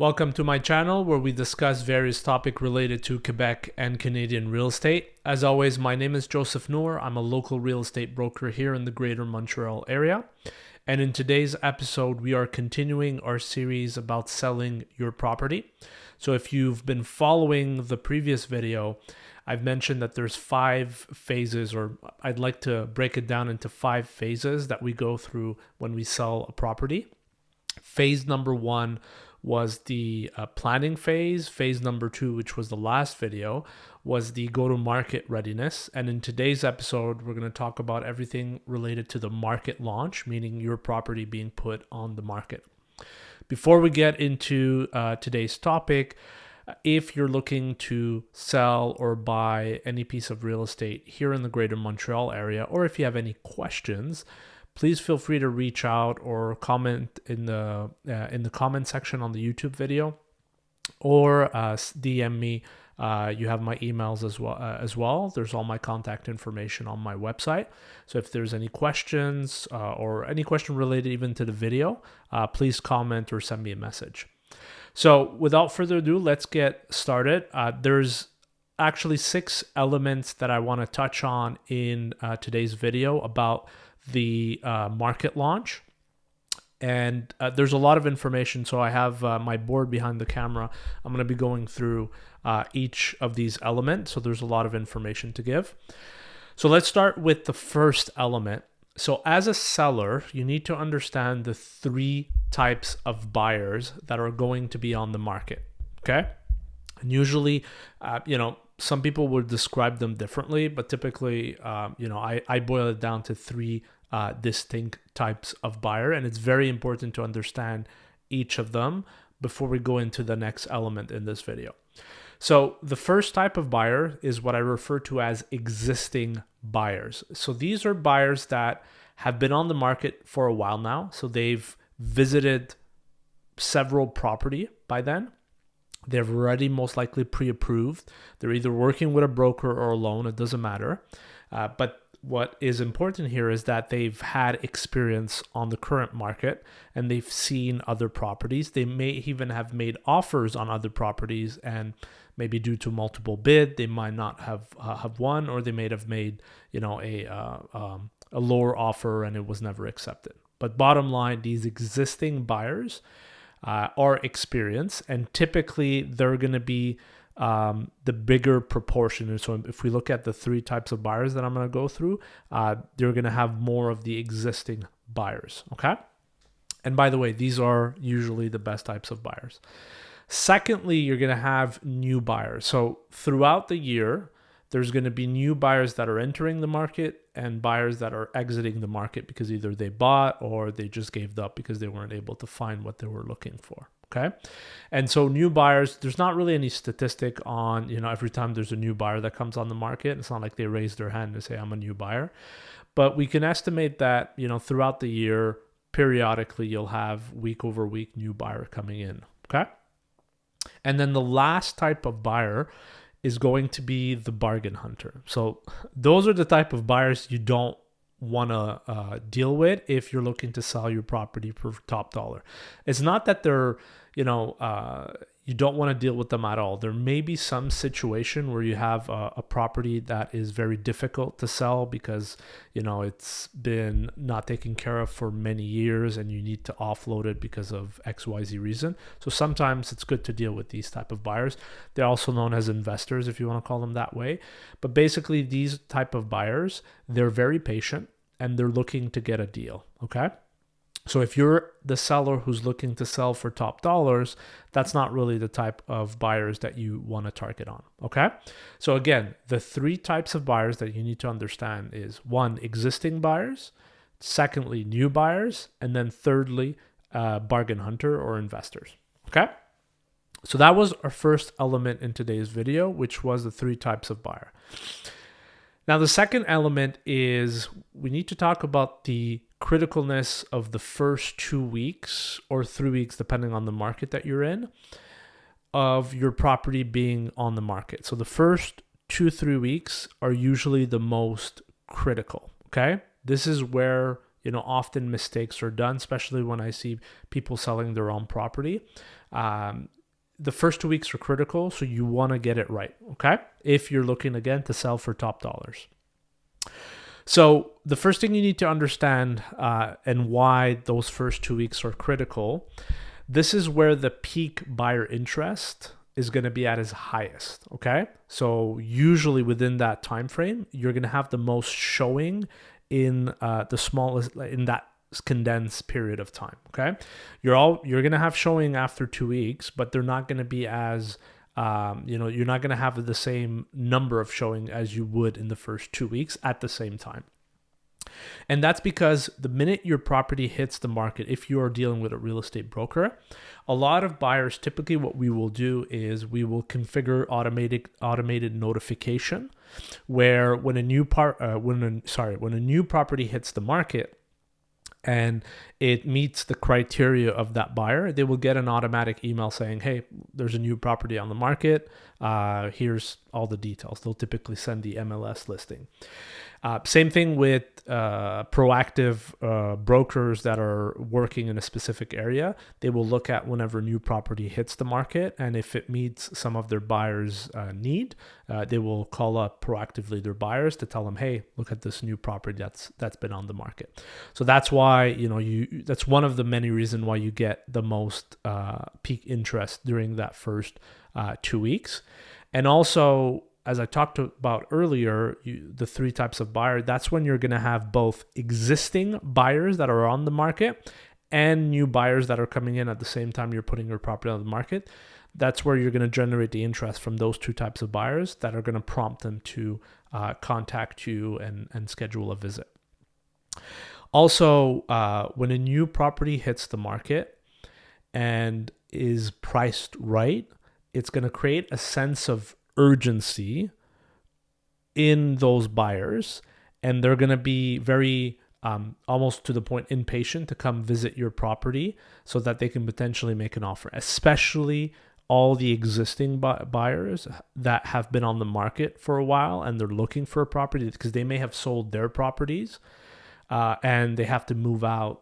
Welcome to my channel where we discuss various topics related to Quebec and Canadian real estate. As always, my name is Joseph Nour. I'm a local real estate broker here in the Greater Montreal area. And in today's episode, we are continuing our series about selling your property. So if you've been following the previous video, I've mentioned that there's 5 phases, or I'd like to break it down into 5 phases that we go through when we sell a property. Phase number 1 was the planning phase. Phase number 2, which was the last video, was the go-to-market readiness. And in today's episode, we're going to talk about everything related to the market launch, meaning your property being put on the market. Before we get into today's topic, if you're looking to sell or buy any piece of real estate here in the Greater Montreal area, or if you have any questions, please feel free to reach out or comment in the comment section on the YouTube video, or DM me. You have my emails as well. There's all my contact information on my website. So if there's any questions or any question related even to the video, please comment or send me a message. So without further ado, let's get started. There's actually 6 elements that I want to touch on in today's video about the market launch. And there's a lot of information, so I have my board behind the camera. I'm going to be going through each of these elements, so there's a lot of information to give. So let's start with the first element. So as a seller, you need to understand the 3 types of buyers that are going to be on the market, okay? And usually, some people would describe them differently, but typically, I boil it down to 3 distinct types of buyer, and it's very important to understand each of them before we go into the next element in this video. So the first type of buyer is what I refer to as existing buyers. So these are buyers that have been on the market for a while now. So they've visited several property by then. They've already most likely pre-approved. They're either working with a broker or alone. It doesn't matter. But what is important here is that they've had experience on the current market and they've seen other properties. They may even have made offers on other properties, and maybe due to multiple bid, they might not have won, or they may have made a lower offer and it was never accepted. But bottom line, these existing buyers are experienced, and typically they're going to be the bigger proportion. And so if we look at the 3 types of buyers that I'm going to go through, they're going to have more of the existing buyers, okay? And by the way, these are usually the best types of buyers. Secondly, you're going to have new buyers. So throughout the year, there's going to be new buyers that are entering the market and buyers that are exiting the market because either they bought or they just gave up because they weren't able to find what they were looking for. Okay. And so new buyers, there's not really any statistic on, every time there's a new buyer that comes on the market. It's not like they raise their hand and say, I'm a new buyer. But we can estimate that, throughout the year, periodically, you'll have week over week new buyer coming in. Okay. And then the last type of buyer is going to be the bargain hunter. So those are the type of buyers you don't want to deal with if you're looking to sell your property for top dollar. It's not that they're, you don't want to deal with them at all. There may be some situation where you have a property that is very difficult to sell because, it's been not taken care of for many years and you need to offload it because of XYZ reason. So sometimes it's good to deal with these type of buyers. They're also known as investors, if you want to call them that way. But basically these type of buyers, they're very patient and they're looking to get a deal, okay? So if you're the seller who's looking to sell for top dollars, that's not really the type of buyers that you want to target on, okay? So again, the 3 types of buyers that you need to understand is 1, existing buyers, secondly, new buyers, and then thirdly, bargain hunter or investors, okay? So that was our first element in today's video, which was the 3 types of buyer. Now, the second element is we need to talk about the criticalness of the first 2 weeks or 3 weeks, depending on the market that you're in, of your property being on the market. So the first 2-3 weeks are usually the most critical, okay? This is where often mistakes are done, especially when I see people selling their own property. The first 2 weeks are critical, so you want to get it right, okay? If you're looking, again, to sell for top dollars. So the first thing you need to understand and why those first 2 weeks are critical, this is where the peak buyer interest is going to be at its highest, okay? So usually within that time frame, you're going to have the most showing in the smallest, in that condensed period of time, okay? You're going to have showing after 2 weeks, but they're not going to be as you're not going to have the same number of showing as you would in the first 2 weeks at the same time. And that's because the minute your property hits the market, if you are dealing with a real estate broker, a lot of buyers, typically what we will do is we will configure automated notification, where when a new property hits the market and it meets the criteria of that buyer, they will get an automatic email saying, hey, there's a new property on the market. Here's all the details. They'll typically send the MLS listing. Same thing with proactive brokers that are working in a specific area. They will look at whenever new property hits the market, and if it meets some of their buyers' need, they will call up proactively their buyers to tell them, hey, look at this new property that's been on the market. So that's why that's one of the many reasons why you get the most peak interest during that first 2 weeks. And also, as I talked about earlier, the three types of buyer, that's when you're going to have both existing buyers that are on the market and new buyers that are coming in at the same time you're putting your property on the market. That's where you're going to generate the interest from those two types of buyers that are going to prompt them to contact you and schedule a visit. Also, when a new property hits the market and is priced right, it's going to create a sense of urgency in those buyers, and they're going to be very almost to the point impatient to come visit your property so that they can potentially make an offer, especially all the existing buyers that have been on the market for a while and they're looking for a property because they may have sold their properties and they have to move out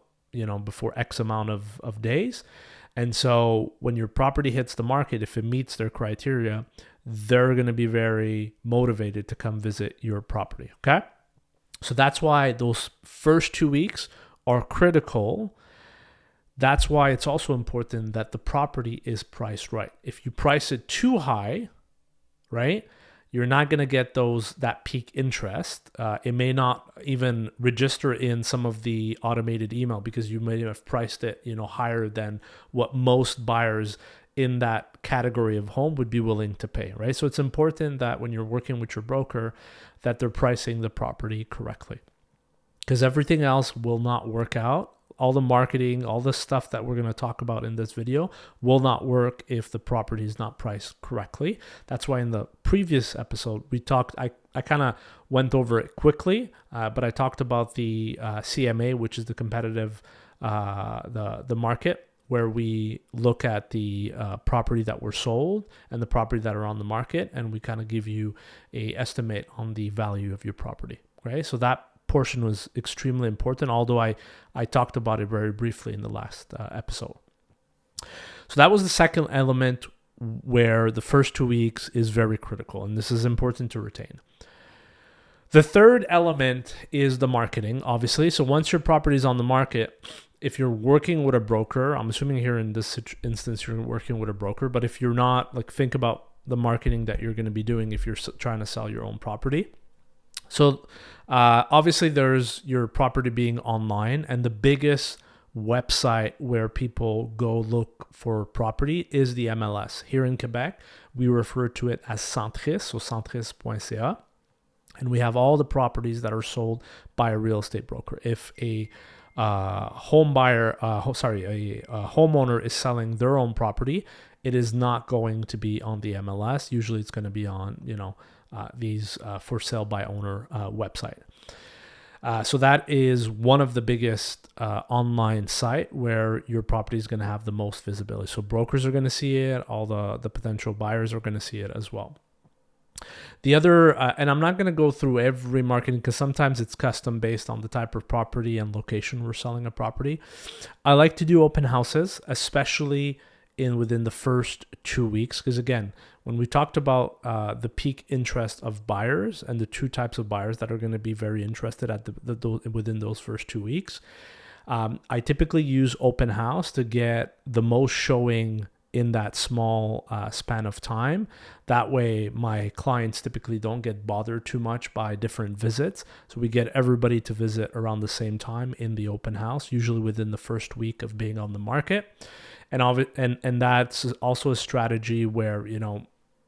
before X amount of days. And so when your property hits the market, if it meets their criteria, they're going to be very motivated to come visit your property, okay? So that's why those first 2 weeks are critical. That's why it's also important that the property is priced right. If you price it too high, right, you're not going to get that peak interest. It may not even register in some of the automated email because you may have priced it, higher than what most buyers in that category of home would be willing to pay, right? So it's important that when you're working with your broker, that they're pricing the property correctly, because everything else will not work out. All the marketing, all the stuff that we're going to talk about in this video will not work if the property is not priced correctly. That's why in the previous episode, I kind of went over it quickly, but I talked about the CMA, which is the competitive, the market, where we look at the property that were sold and the property that are on the market, and we kind of give you a estimate on the value of your property, right? So that portion was extremely important, although I talked about it very briefly in the last episode. So that was the second element, where the first 2 weeks is very critical, and this is important to retain. The third element is the marketing, obviously. So once your property is on the market, if you're working with a broker, I'm assuming here in this instance you're working with a broker, but if you're not, think about the marketing that you're going to be doing if you're trying to sell your own property. So obviously there's your property being online, and the biggest website where people go look for property is the MLS. Here in Quebec, we refer to it as Centris, so centris.ca, and we have all the properties that are sold by a real estate broker. If a homeowner is selling their own property, it is not going to be on the MLS. Usually it's going to be on, these for sale by owner website. So that is one of the biggest online site where your property is going to have the most visibility. So brokers are going to see it. All the potential buyers are going to see it as well. The other, and I'm not going to go through every marketing because sometimes it's custom based on the type of property and location we're selling a property. I like to do open houses, especially within the first 2 weeks, because again, when we talked about the peak interest of buyers and the two types of buyers that are going to be very interested at within those first 2 weeks, I typically use open house to get the most showing in that small span of time. That way my clients typically don't get bothered too much by different visits. So we get everybody to visit around the same time in the open house, usually within the first week of being on the market. And that's also a strategy where,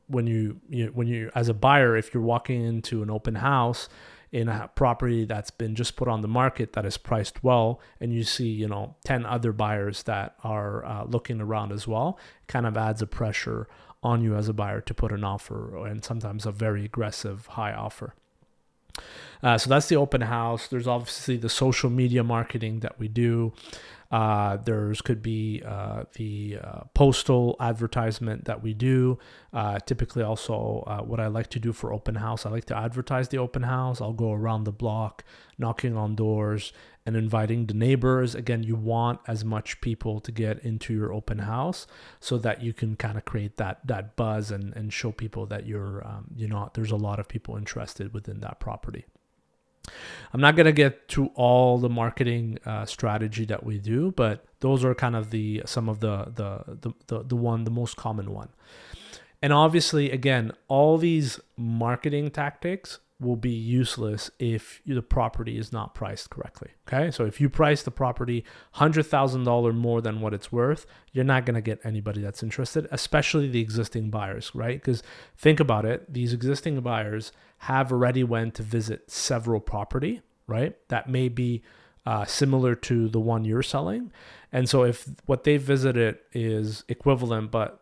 when you as a buyer, if you're walking into an open house in a property that's been just put on the market that is priced well, and you see 10 other buyers that are looking around as well, it kind of adds a pressure on you as a buyer to put an offer, and sometimes a very aggressive high offer. So that's the open house. There's obviously the social media marketing that we do. There's could be the postal advertisement that we do. Typically also what I like to do for open house, I like to advertise the open house. I'll go around the block, knocking on doors and inviting the neighbors. Again, you want as much people to get into your open house so that you can kind of create that buzz and show people that there's a lot of people interested within that property. I'm not going to get to all the marketing strategy that we do, but those are kind of some of the most common one. And obviously, again, all these marketing tactics will be useless if the property is not priced correctly. Okay, so if you price the property $100,000 more than what it's worth, you're not going to get anybody that's interested, especially the existing buyers, right? Because think about it, these existing buyers have already went to visit several property, right? That may be similar to the one you're selling. And so if what they visited is equivalent, but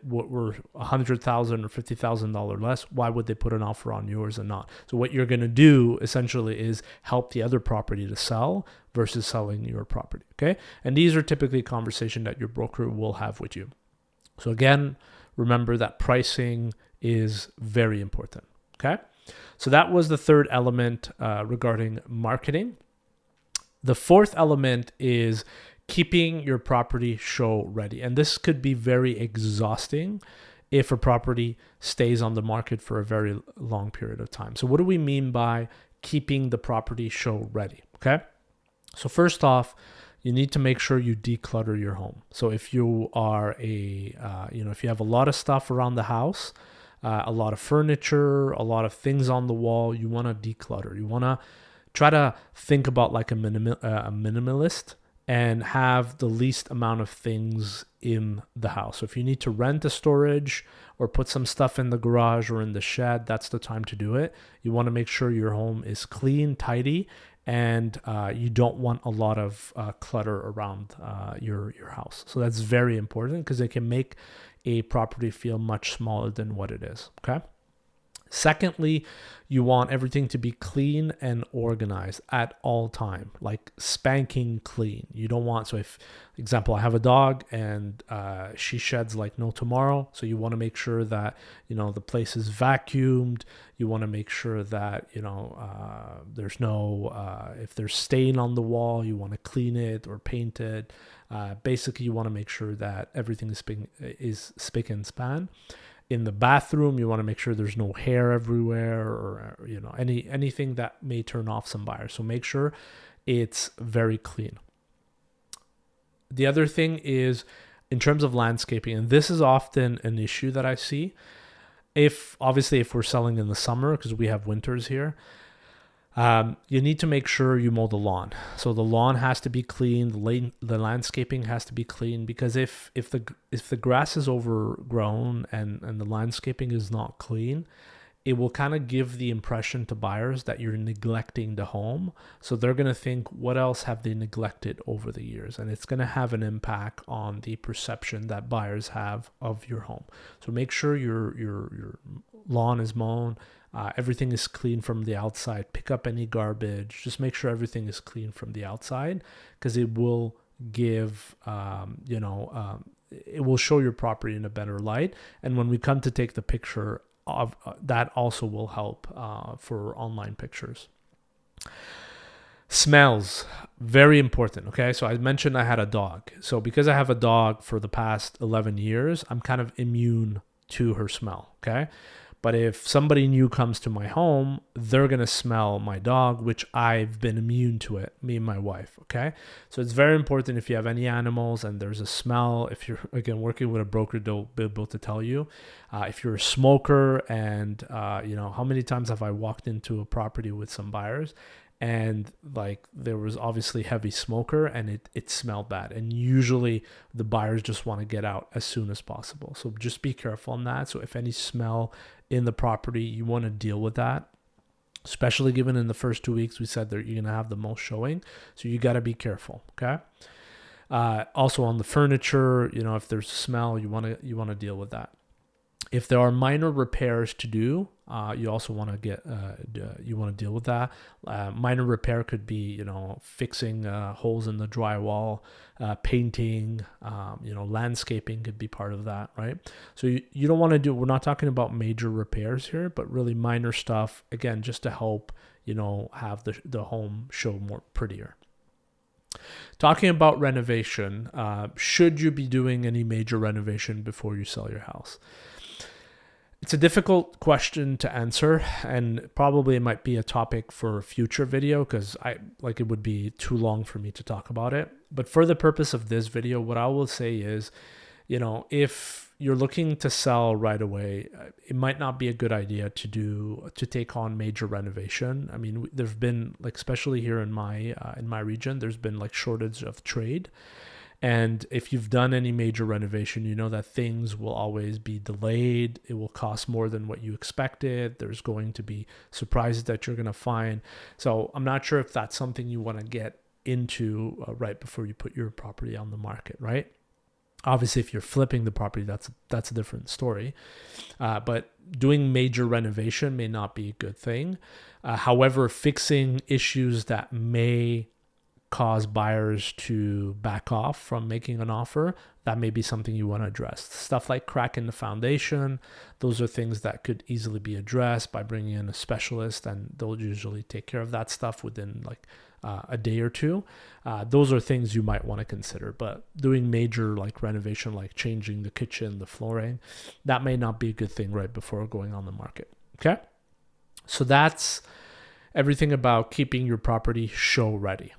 what were $100,000 or $50,000 less, why would they put an offer on yours and not? So what you're going to do essentially is help the other property to sell versus selling your property. Okay. And these are typically conversations that your broker will have with you. So again, remember that pricing is very important. Okay. So that was the third element regarding marketing. The fourth element is keeping your property show ready. And this could be very exhausting if a property stays on the market for a very long period of time. So what do we mean by keeping the property show ready? Okay. So first off, you need to make sure you declutter your home. So if you are if you have a lot of stuff around the house, a lot of furniture, a lot of things on the wall, you want to declutter. You want to try to think about like a minimalist and have the least amount of things in the house. So if you need to rent a storage or put some stuff in the garage or in the shed, that's the time to do it. You want to make sure your home is clean, tidy, and you don't want a lot of clutter around your house. So that's very important because it can make a property feel much smaller than what it is. Okay. Secondly, you want everything to be clean and organized at all time, like spanking clean. You don't want, so if, example, I have a dog and she sheds like no tomorrow. So you want to make sure that, the place is vacuumed. You want to make sure that, there's no, if there's stain on the wall, you want to clean it or paint it. Basically, you want to make sure that everything is spick and span. In the bathroom, you want to make sure there's no hair everywhere or anything that may turn off some buyers. So make sure it's very clean. The other thing is in terms of landscaping, and this is often an issue that I see. If we're selling in the summer, because we have winters here, you need to make sure you mow the lawn. So the lawn has to be clean. The landscaping has to be clean, because if the grass is overgrown and the landscaping is not clean, it will kind of give the impression to buyers that you're neglecting the home. So they're going to think, what else have they neglected over the years? And it's going to have an impact on the perception that buyers have of your home. So make sure your lawn is mown. Everything is clean from the outside. Pick up any garbage. Just make sure everything is clean from the outside, because it will give, it will show your property in a better light. And when we come to take the picture that also will help for online pictures. Smells, very important. Okay, so I mentioned I had a dog. So because I have a dog for the past 11 years, I'm kind of immune to her smell. Okay, but if somebody new comes to my home, they're going to smell my dog, which I've been immune to it, me and my wife. Okay, so it's very important if you have any animals and there's a smell. If you're, again, working with a broker, they'll be able to tell you. If you're a smoker, and how many times have I walked into a property with some buyers, and like there was obviously heavy smoker and it smelled bad, and usually the buyers just want to get out as soon as possible. So just be careful on that. So if any smell in the property, you want to deal with that, especially given in the first 2 weeks we said that you're going to have the most showing, so you got to be careful. Okay, also on the furniture, if there's a smell, you want to deal with that. If there are minor repairs to do, you also want to deal with that. Minor repair could be, fixing holes in the drywall, painting, landscaping could be part of that, right? So you don't want to we're not talking about major repairs here, but really minor stuff, again, just to help, have the home show more prettier. Talking about renovation, should you be doing any major renovation before you sell your house? It's a difficult question to answer, and probably it might be a topic for a future video because it would be too long for me to talk about it. But for the purpose of this video, what I will say is, if you're looking to sell right away, it might not be a good idea to take on major renovation. I mean, there've been, especially here in my region, there's been shortage of trade. And if you've done any major renovation, you know that things will always be delayed. It will cost more than what you expected. There's going to be surprises that you're going to find. So I'm not sure if that's something you want to get into right before you put your property on the market, right? Obviously, if you're flipping the property, that's a different story. But doing major renovation may not be a good thing. However, fixing issues that may cause buyers to back off from making an offer, that may be something you want to address. Stuff like crack in the foundation, those are things that could easily be addressed by bringing in a specialist, and they'll usually take care of that stuff within a day or two. Those are things you might want to consider. But doing major renovation, like changing the kitchen, the flooring, that may not be a good thing right before going on the market. Okay, so that's everything about keeping your property show ready.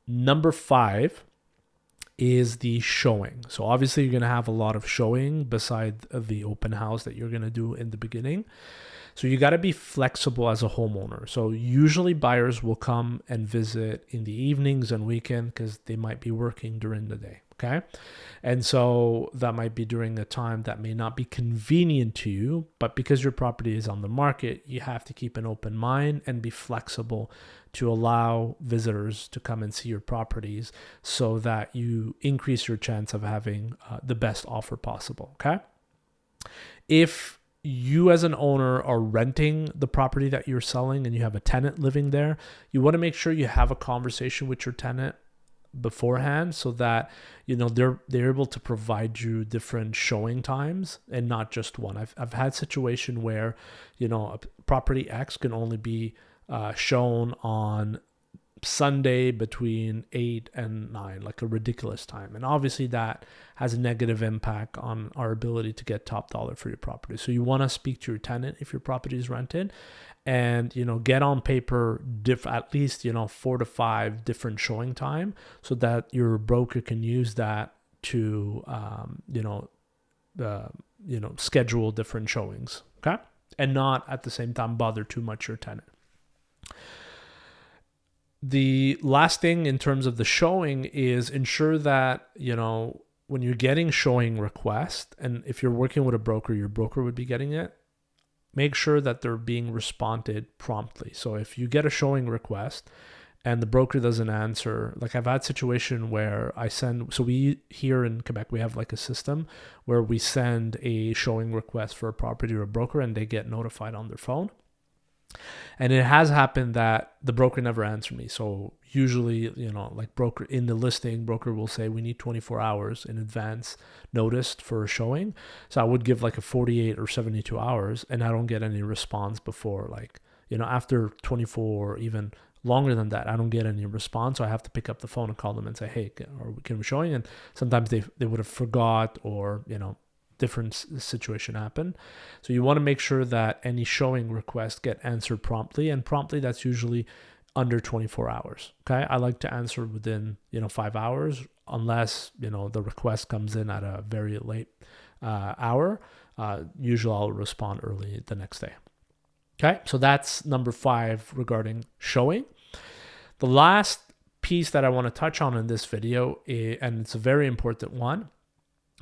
Number 5 is the showing. So obviously you're going to have a lot of showing beside the open house that you're going to do in the beginning. So you got to be flexible as a homeowner. So usually buyers will come and visit in the evenings and weekend because they might be working during the day. Okay. And so that might be during a time that may not be convenient to you, but because your property is on the market, you have to keep an open mind and be flexible to allow visitors to come and see your properties so that you increase your chance of having the best offer possible. Okay. If you as an owner are renting the property that you're selling and you have a tenant living there, you want to make sure you have a conversation with your tenant beforehand so that they're able to provide you different showing times and not just one. I've had situation where a property X can only be shown on Sunday between 8 and 9, like a ridiculous time, and obviously that has a negative impact on our ability to get top dollar for your property. So you want to speak to your tenant if your property is rented, and get on paper at least 4 to 5 different showing time so that your broker can use that to schedule different showings. Okay, and not at the same time bother too much your tenant. The last thing in terms of the showing is ensure that when you're getting showing requests, and if you're working with a broker, your broker would be getting it, make sure that they're being responded promptly. So if you get a showing request and the broker doesn't answer, I've had situation where we here in Quebec, we have a system where we send a showing request for a property or a broker and they get notified on their phone. And it has happened that the broker never answered me. So usually, like broker in the listing, broker will say we need 24 hours in advance notice for a showing. So I would give like a 48 or 72 hours, and I don't get any response before after 24 or even longer than that. I don't get any response. So I have to pick up the phone and call them and say, hey, can we showing? And sometimes they would have forgot, or different situation happen. So you want to make sure that any showing requests get answered promptly, and promptly that's usually under 24 hours. Okay, I like to answer within 5 hours, unless the request comes in at a very late hour. Usually I'll respond early the next day. Okay, so that's number 5 regarding showing. The last piece that I want to touch on in this video, and it's a very important one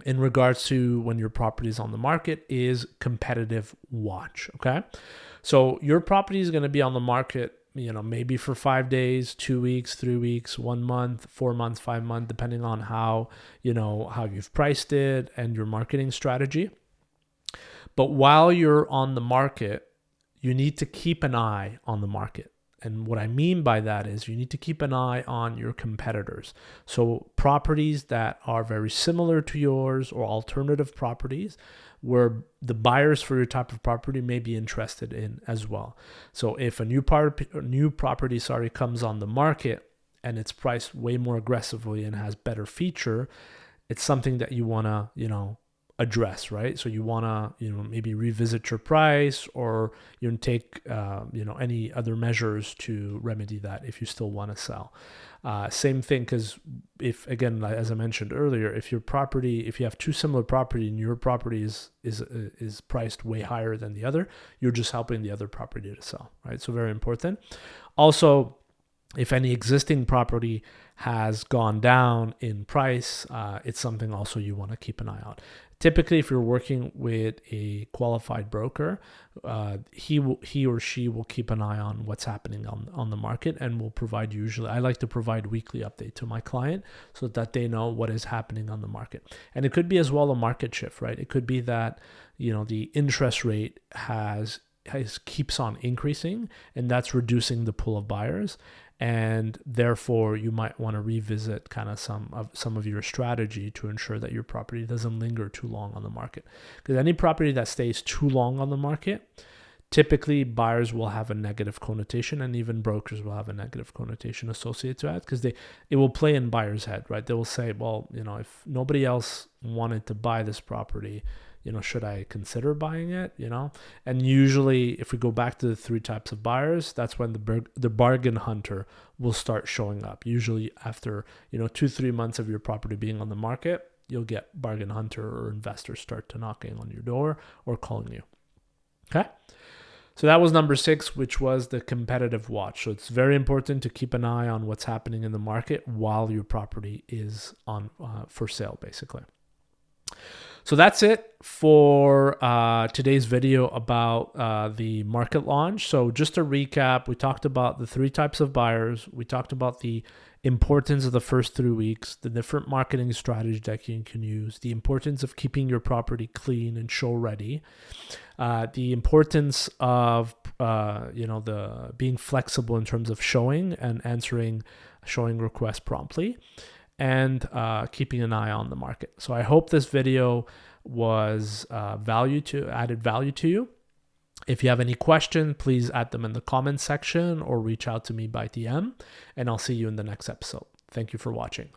in regards to when your property is on the market, is competitive watch. Okay, so your property is going to be on the market maybe for 5 days, 2 weeks, 3 weeks, 1 month, 4 months, 5 months, depending on how you've priced it and your marketing strategy. But while you're on the market, you need to keep an eye on the market. And what I mean by that is you need to keep an eye on your competitors. So properties that are very similar to yours, or alternative properties where the buyers for your type of property may be interested in as well. So if a new property comes on the market and it's priced way more aggressively and has better feature, it's something that you want to, address, right? So you want to, maybe revisit your price, or take, any other measures to remedy that if you still want to sell. Same thing, because if, again, as I mentioned earlier, if you have two similar property and your property is priced way higher than the other, you're just helping the other property to sell, right? So very important. Also, if any existing property has gone down in price, it's something also you want to keep an eye on. Typically, if you're working with a qualified broker, he or she will keep an eye on what's happening on the market, and will provide, usually, I like to provide weekly update to my client so that they know what is happening on the market. And it could be as well a market shift, right? It could be that, the interest rate keeps on increasing, and that's reducing the pool of buyers. And therefore, you might want to revisit kind of some of your strategy to ensure that your property doesn't linger too long on the market. Because any property that stays too long on the market, typically buyers will have a negative connotation, and even brokers will have a negative connotation associated to that, because it will play in buyers' head, right? They will say, well, if nobody else wanted to buy this property, should I consider buying it? And usually, if we go back to the 3 types of buyers, that's when the bargain hunter will start showing up. Usually after 2-3 months of your property being on the market, you'll get bargain hunter or investors start to knocking on your door or calling you. Okay. So that was number 6, which was the competitive watch. So it's very important to keep an eye on what's happening in the market while your property is on for sale, basically. So that's it for today's video about the market launch. So just to recap, we talked about the 3 types of buyers. We talked about the importance of the first 3 weeks, the different marketing strategies that you can use, the importance of keeping your property clean and show ready, the importance of the being flexible in terms of showing and answering showing requests promptly, and keeping an eye on the market. So I hope this video was added value to you. If you have any questions, please add them in the comments section or reach out to me by DM, and I'll see you in the next episode. Thank you for watching.